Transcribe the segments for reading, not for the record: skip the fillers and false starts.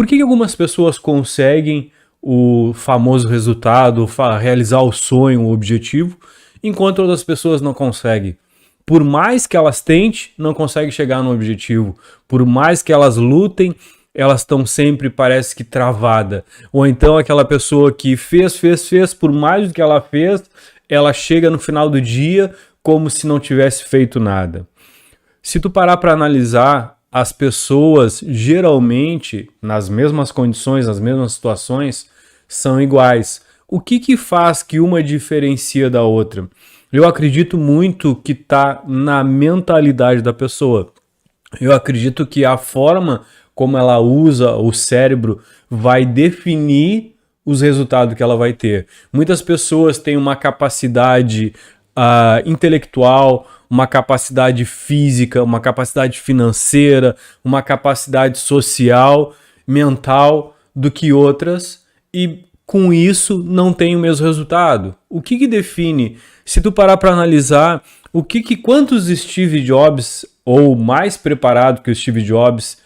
Por que algumas pessoas conseguem o famoso resultado, realizar o sonho, o objetivo, enquanto outras pessoas não conseguem? Por mais que elas tentem, não conseguem chegar no objetivo. Por mais que elas lutem, elas estão sempre, parece que, travada. Ou então aquela pessoa que fez, por mais do que ela fez, ela chega no final do dia como se não tivesse feito nada. Se tu parar para analisar, as pessoas geralmente, nas mesmas condições, nas mesmas situações, são iguais. O que faz que uma diferencia da outra? Eu acredito muito que está na mentalidade da pessoa. Eu acredito que a forma como ela usa o cérebro vai definir os resultados que ela vai ter. Muitas pessoas têm uma capacidade intelectual, uma capacidade física, uma capacidade financeira, uma capacidade social, mental do que outras, e com isso não tem o mesmo resultado. O que define? Se tu parar para analisar, quantos Steve Jobs, ou mais preparado que o Steve Jobs,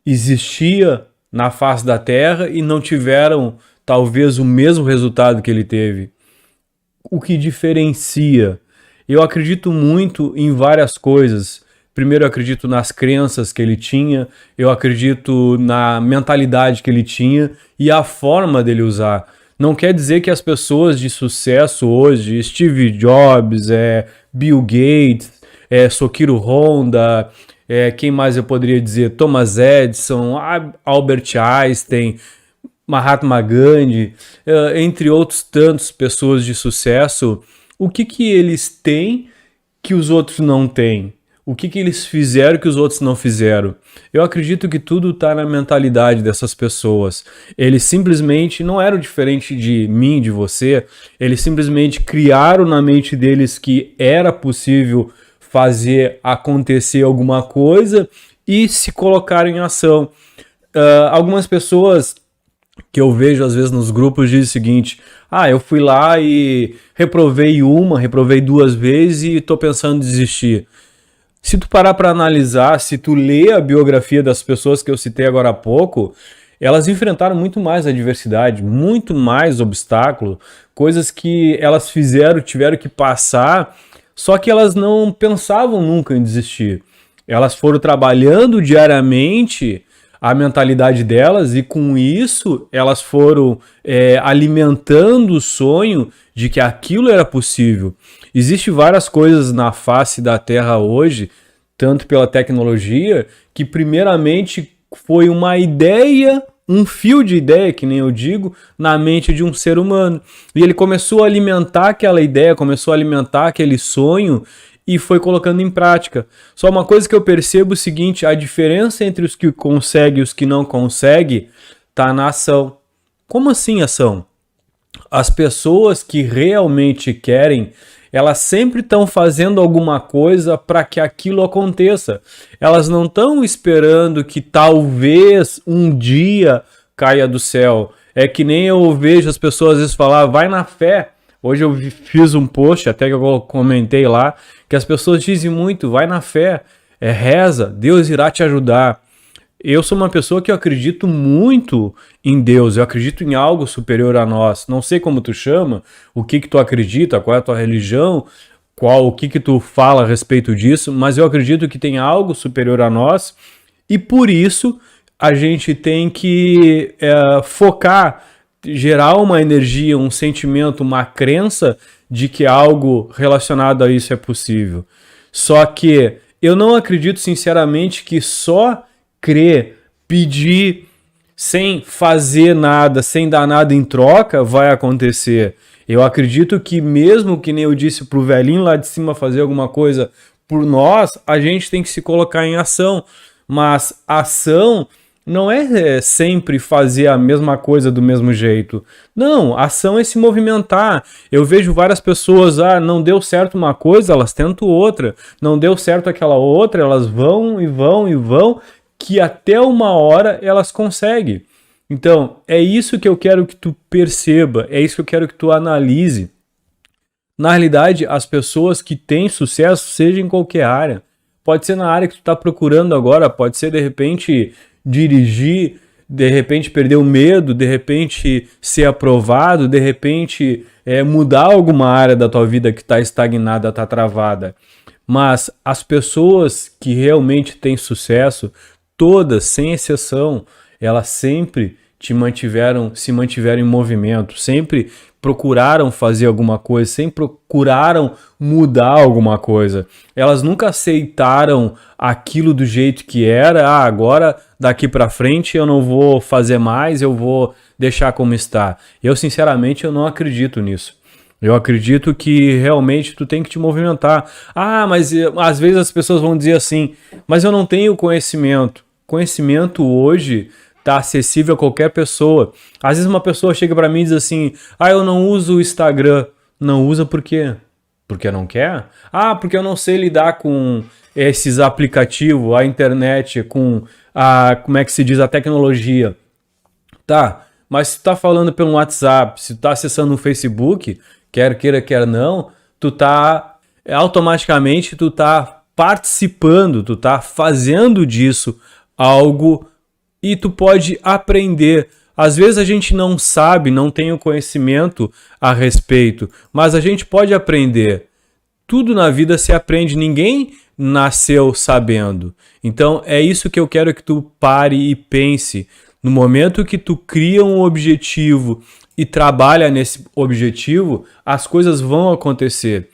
existia na face da Terra e não tiveram talvez o mesmo resultado que ele teve? O que diferencia? Eu acredito muito em várias coisas. Primeiro, eu acredito nas crenças que ele tinha, eu acredito na mentalidade que ele tinha e a forma dele usar. Não quer dizer que as pessoas de sucesso hoje, Steve Jobs, Bill Gates, Soichiro Honda, quem mais eu poderia dizer? Thomas Edison, Albert Einstein, Mahatma Gandhi, entre outros tantos pessoas de sucesso, o que eles têm que os outros não têm? O que eles fizeram que os outros não fizeram? Eu acredito que tudo está na mentalidade dessas pessoas. Eles simplesmente não eram diferente de mim, de você. Eles simplesmente criaram na mente deles que era possível fazer acontecer alguma coisa e se colocaram em ação. Algumas pessoas que eu vejo às vezes nos grupos dizem o seguinte: eu fui lá e reprovei 2 vezes e estou pensando em desistir. Se tu parar para analisar, se tu ler a biografia das pessoas que eu citei agora há pouco, elas enfrentaram muito mais adversidade, muito mais obstáculo, coisas que elas fizeram, tiveram que passar, só que elas não pensavam nunca em desistir. Elas foram trabalhando diariamente a mentalidade delas e com isso elas foram alimentando o sonho de que aquilo era possível. Existem várias coisas na face da Terra hoje, tanto pela tecnologia, que primeiramente foi uma ideia, um fio de ideia, que nem eu digo, na mente de um ser humano. E ele começou a alimentar aquela ideia, começou a alimentar aquele sonho e foi colocando em prática. Só uma coisa que eu percebo é o seguinte: a diferença entre os que conseguem e os que não conseguem está na ação. Como assim ação? As pessoas que realmente querem, elas sempre estão fazendo alguma coisa para que aquilo aconteça. Elas não estão esperando que talvez um dia caia do céu. É que nem eu vejo as pessoas às vezes falar, vai na fé. Hoje eu fiz um post, até que eu comentei lá, que as pessoas dizem muito, vai na fé, reza, Deus irá te ajudar. Eu sou uma pessoa que eu acredito muito em Deus, eu acredito em algo superior a nós. Não sei como tu chama, o que tu acredita, qual é a tua religião, o que tu fala a respeito disso, mas eu acredito que tem algo superior a nós e por isso a gente tem que focar, gerar uma energia, um sentimento, uma crença de que algo relacionado a isso é possível. Só que eu não acredito sinceramente que só crer, pedir, sem fazer nada, sem dar nada em troca, vai acontecer. Eu acredito que mesmo que nem eu disse pro velhinho lá de cima fazer alguma coisa por nós, a gente tem que se colocar em ação. Mas ação não é sempre fazer a mesma coisa do mesmo jeito. Não, ação é se movimentar. Eu vejo várias pessoas, não deu certo uma coisa, elas tentam outra. Não deu certo aquela outra, elas vão e vão e vão, que até uma hora elas conseguem. Então, é isso que eu quero que tu perceba, é isso que eu quero que tu analise. Na realidade, as pessoas que têm sucesso, seja em qualquer área, pode ser na área que tu está procurando agora, pode ser de repente dirigir de repente perder o medo, de repente ser aprovado, de repente mudar alguma área da tua vida que está estagnada, está travada. Mas as pessoas que realmente têm sucesso, todas, sem exceção, elas sempre se mantiveram em movimento, sempre procuraram fazer alguma coisa, sempre procuraram mudar alguma coisa. Elas nunca aceitaram aquilo do jeito que era, agora daqui para frente eu não vou fazer mais, eu vou deixar como está. Eu sinceramente eu não acredito nisso. Eu acredito que realmente tu tem que te movimentar. Mas às vezes as pessoas vão dizer assim, mas eu não tenho conhecimento. Conhecimento hoje está acessível a qualquer pessoa. Às vezes uma pessoa chega para mim e diz assim, eu não uso o Instagram. Não usa por quê? Porque não quer? Porque eu não sei lidar com esses aplicativos, a internet, com como é que se diz, a tecnologia. Tá, mas se tu tá falando pelo WhatsApp, se tu tá acessando o Facebook, quer queira, quer não, tu tá automaticamente tu tá participando, tu tá fazendo disso algo e tu pode aprender. Às vezes a gente não sabe, não tem o conhecimento a respeito, mas a gente pode aprender. Tudo na vida se aprende, ninguém nasceu sabendo. Então é isso que eu quero que tu pare e pense. No momento que tu cria um objetivo e trabalha nesse objetivo, as coisas vão acontecer.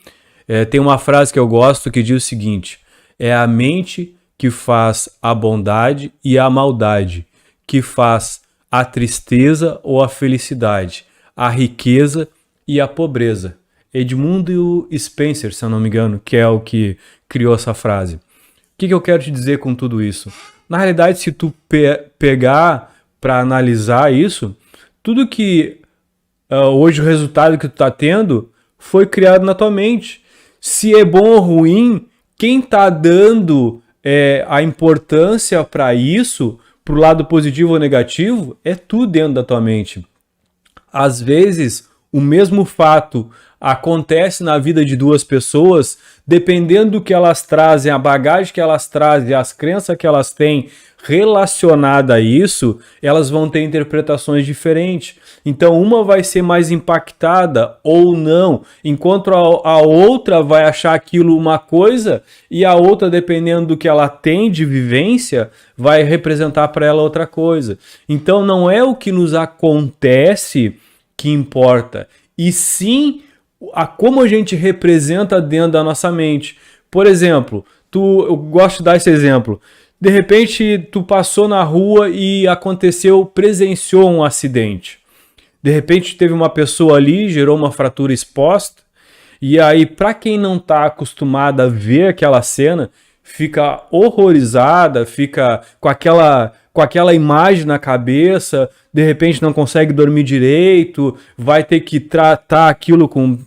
Tem uma frase que eu gosto que diz o seguinte: é a mente que faz a bondade e a maldade, que faz a tristeza ou a felicidade, a riqueza e a pobreza. Edmundo Spencer, se eu não me engano, que é o que criou essa frase. O que eu quero te dizer com tudo isso? Na realidade, se tu pegar para analisar isso, tudo que hoje o resultado que tu está tendo foi criado na tua mente. Se é bom ou ruim, quem está dando a importância para isso, para o lado positivo ou negativo, é tu dentro da tua mente. Às vezes, o mesmo fato acontece na vida de duas pessoas, dependendo do que elas trazem, a bagagem que elas trazem, as crenças que elas têm relacionada a isso, elas vão ter interpretações diferentes. Então, uma vai ser mais impactada ou não, enquanto a outra vai achar aquilo uma coisa e a outra, dependendo do que ela tem de vivência, vai representar para ela outra coisa. Então, não é o que nos acontece que importa, e sim como a gente representa dentro da nossa mente. Por exemplo, eu gosto de dar esse exemplo. De repente, tu passou na rua e presenciou um acidente. De repente, teve uma pessoa ali, gerou uma fratura exposta. E aí, para quem não está acostumado a ver aquela cena, fica horrorizada, fica com aquela imagem na cabeça, de repente não consegue dormir direito, vai ter que tratar aquilo com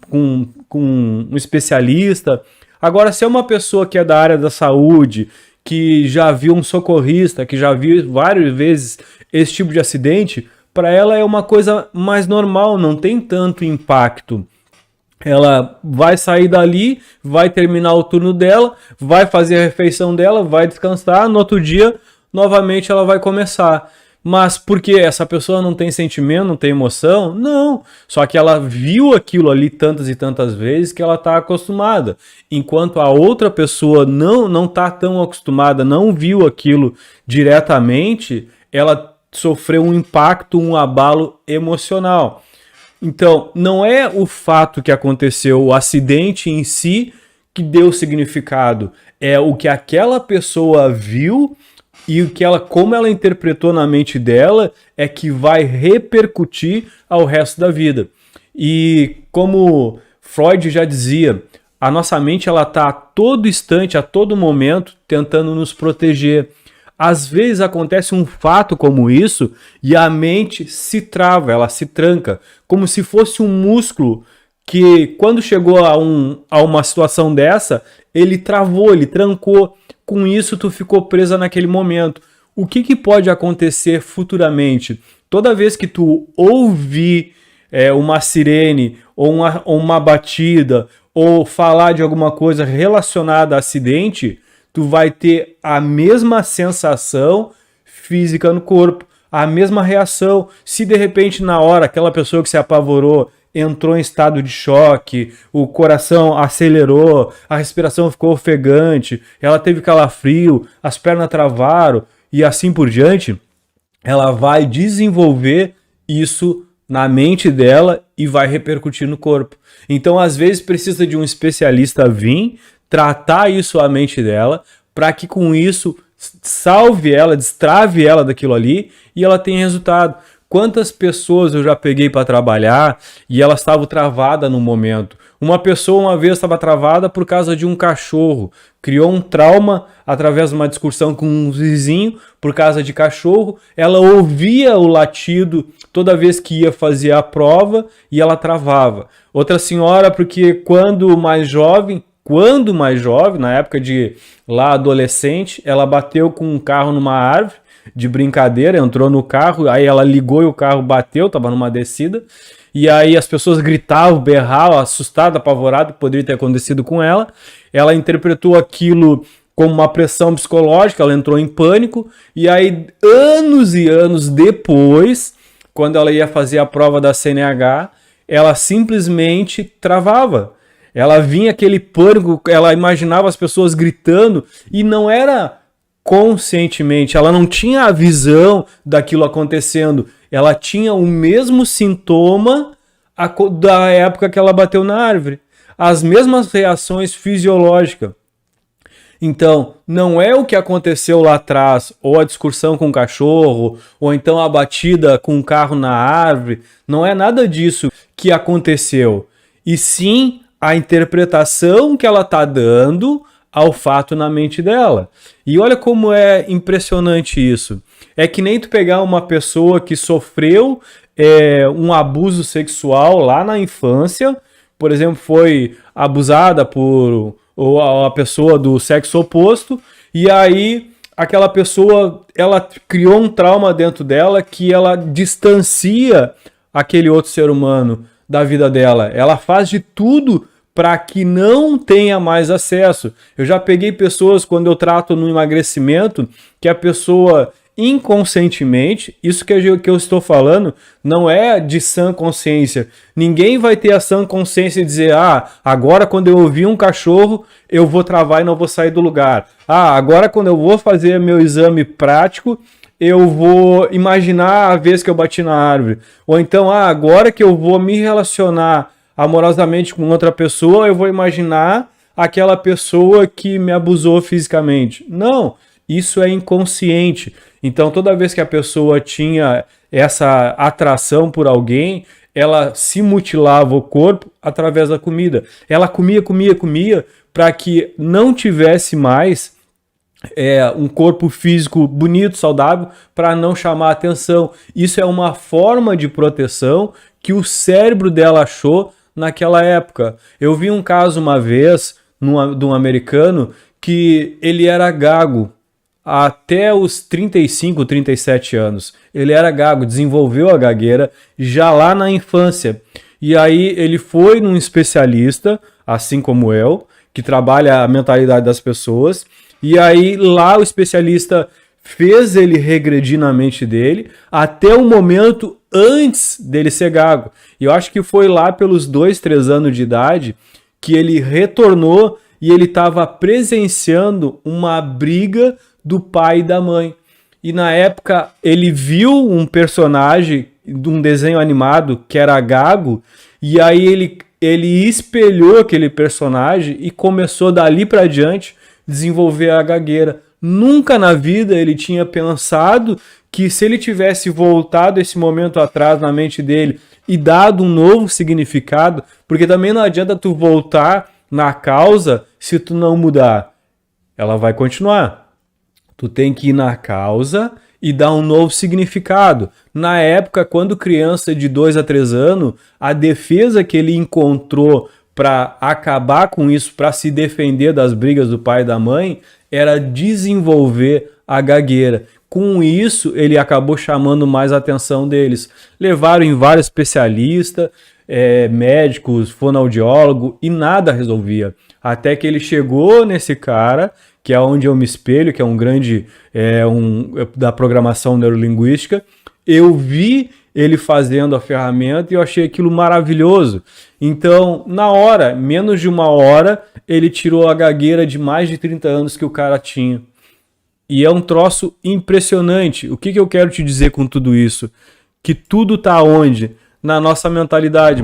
um especialista. Agora, se é uma pessoa que é da área da saúde, que já viu um socorrista, que já viu várias vezes esse tipo de acidente, para ela é uma coisa mais normal, não tem tanto impacto. Ela vai sair dali, vai terminar o turno dela, vai fazer a refeição dela, vai descansar, no outro dia, novamente ela vai começar. Mas porque essa pessoa não tem sentimento, não tem emoção? Não. Só que ela viu aquilo ali tantas e tantas vezes que ela está acostumada. Enquanto a outra pessoa não está tão acostumada, não viu aquilo diretamente, ela sofreu um impacto, um abalo emocional. Então, não é o fato que aconteceu, o acidente em si, que deu significado. É o que aquela pessoa viu e como ela interpretou na mente dela é que vai repercutir ao resto da vida. E como Freud já dizia, a nossa mente ela está a todo instante, a todo momento, tentando nos proteger. Às vezes acontece um fato como isso e a mente se trava, ela se tranca, como se fosse um músculo que quando chegou a uma situação dessa, ele travou, ele trancou. Com isso, tu ficou presa naquele momento. O que pode acontecer futuramente? Toda vez que tu ouvir uma sirene, ou uma batida, ou falar de alguma coisa relacionada a acidente, tu vai ter a mesma sensação física no corpo. a mesma reação. Se de repente na hora aquela pessoa que se apavorou entrou em estado de choque, o coração acelerou, a respiração ficou ofegante, ela teve calafrio, as pernas travaram e assim por diante, ela vai desenvolver isso na mente dela e vai repercutir no corpo. Então, às vezes, precisa de um especialista vir, tratar isso à mente dela, para que com isso salve ela, destrave ela daquilo ali e ela tenha resultado. Quantas pessoas eu já peguei para trabalhar e elas estavam travadas no momento. Uma pessoa uma vez estava travada por causa de um cachorro. Criou um trauma através de uma discussão com um vizinho por causa de cachorro. Ela ouvia o latido toda vez que ia fazer a prova e ela travava. Outra senhora, porque quando mais jovem, na época de lá adolescente, ela bateu com um carro numa árvore de brincadeira, entrou no carro, aí ela ligou e o carro bateu, tava numa descida, e aí as pessoas gritavam, berravam, assustada, apavorada, que poderia ter acontecido com ela. Ela interpretou aquilo como uma pressão psicológica, ela entrou em pânico, e aí anos e anos depois, quando ela ia fazer a prova da CNH, ela simplesmente travava. Ela vinha aquele pânico, ela imaginava as pessoas gritando, e não era conscientemente, ela não tinha a visão daquilo acontecendo, ela tinha o mesmo sintoma da época que ela bateu na árvore, as mesmas reações fisiológicas. Então, não é o que aconteceu lá atrás, ou a discussão com o cachorro, ou então a batida com o carro na árvore, não é nada disso que aconteceu, e sim a interpretação que ela está dando ao fato na mente dela. E olha como é impressionante isso. É que nem tu pegar uma pessoa que sofreu um abuso sexual lá na infância, por exemplo, foi abusada por a pessoa do sexo oposto, e aí aquela pessoa, ela criou um trauma dentro dela que ela distancia aquele outro ser humano da vida dela. Ela faz de tudo para que não tenha mais acesso. Eu já peguei pessoas, quando eu trato no emagrecimento, que a pessoa inconscientemente, isso que eu estou falando, não é de sã consciência. Ninguém vai ter a sã consciência e dizer, agora quando eu ouvir um cachorro, eu vou travar e não vou sair do lugar. Agora quando eu vou fazer meu exame prático, eu vou imaginar a vez que eu bati na árvore. Ou então, agora que eu vou me relacionar amorosamente com outra pessoa, eu vou imaginar aquela pessoa que me abusou fisicamente. Não, isso é inconsciente. Então, toda vez que a pessoa tinha essa atração por alguém, ela se mutilava o corpo através da comida. Ela comia para que não tivesse mais um corpo físico bonito, saudável, para não chamar atenção. Isso é uma forma de proteção que o cérebro dela achou naquela época. Eu vi um caso uma vez de um americano que ele era gago até os 35, 37 anos. Ele era gago, desenvolveu a gagueira já lá na infância. E aí ele foi num especialista, assim como eu, que trabalha a mentalidade das pessoas. E aí lá o especialista fez ele regredir na mente dele até o momento antes dele ser gago. E eu acho que foi lá pelos 2, 3 anos de idade que ele retornou e ele estava presenciando uma briga do pai e da mãe. E na época ele viu um personagem de um desenho animado que era gago, e aí ele espelhou aquele personagem e começou dali para diante desenvolver a gagueira. Nunca na vida ele tinha pensado que se ele tivesse voltado esse momento atrás na mente dele e dado um novo significado, porque também não adianta tu voltar na causa se tu não mudar. Ela vai continuar. Tu tem que ir na causa e dar um novo significado. Na época, quando criança de 2 a 3 anos, a defesa que ele encontrou para acabar com isso, para se defender das brigas do pai e da mãe, era desenvolver a gagueira. Com isso, ele acabou chamando mais a atenção deles. Levaram em vários especialistas, médicos, fonoaudiólogo, e nada resolvia. Até que ele chegou nesse cara, que é onde eu me espelho, que é um grande da programação neurolinguística, eu vi ele fazendo a ferramenta e eu achei aquilo maravilhoso. Então, na hora, menos de uma hora, ele tirou a gagueira de mais de 30 anos que o cara tinha. E é um troço impressionante. O que eu quero te dizer com tudo isso? Que tudo tá onde? Na nossa mentalidade.